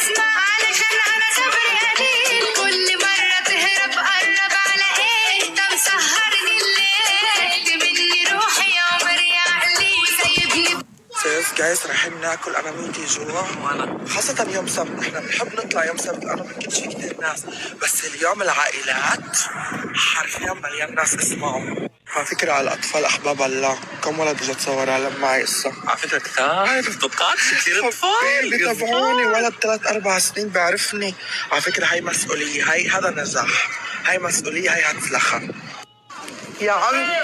اسمع علشان انا صبري قليل، كل مرة تهرب قرب على ايه؟ انت مسهرني الليل مني روحي يا عمر يا عقلي سايبني. سيف جايز رايحين ناكل انا وانتي جوا، وانا خاصة يوم سبت. احنا بنحب نطلع يوم سبت لانه بنكونش في كتير ناس، بس اليوم العائلات حرفيا مليان ناس. اسمعوا على فكرة على الاطفال احباب الله، كم ولد اجى تصور على معي قصة. على فكرة كتير توقعتش كتير اطفال بتابعوني ولد 3-4 سنين بيعرفني. على فكرة هاي مسؤولية، هاي هذا نجاح، هاي مسؤولية، هاي هتفلخها يا عم.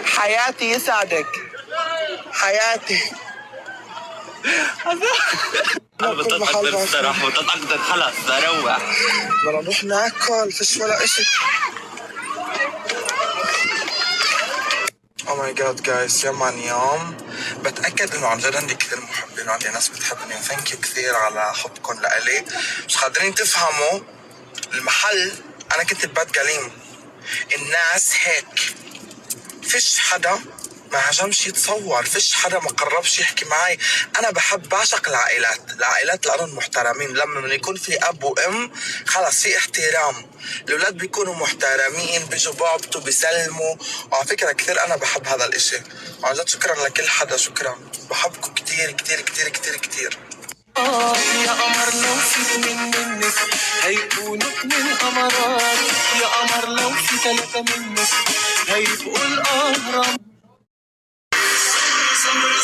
حياتي يسعدك حياتي. انا بطلت اقدر الصراحة، بطلت اقدر خلص اروح. بدنا نروح ناكل، فيش ولا اشي. او ماي جاد جايز، يوم عن يوم بتاكد انه عن جد عندي كثير محبين وعندي ناس بتحبني. ثانك يو كثير على حبكم لإلي. مش قادرين تفهموا المحل. انا كنت ببات قليم، الناس هيك، فيش حدا ما هجمش يتصور، فيش حدا ما قربش يحكي معي. انا بعشق العائلات لانهم محترمين. لما من يكون في اب وام خلص في احترام، الاولاد بيكونوا محترمين، بيجوا بعبطوا بيسلموا. وعلى فكره كثير انا بحب هذا الاشي. وعن جد شكرا لكل حدا، شكرا، بحبكم كثير كثير كثير كثير كثير. يا قمر لو في منك هيكونوا 2 قمرات، يا قمر لو في 3 منك هيبقوا الأهرام.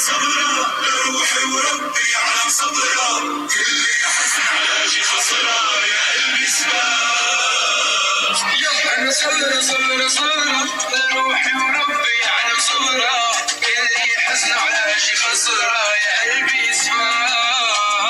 صبرا روحي وربي يعلم صبرا، كل حزن على شي خسرة يا قلبي سباق. يا صبرا روحي وربي يعلم صبرا، كل حزن على شي خسرة يا قلبي سباق.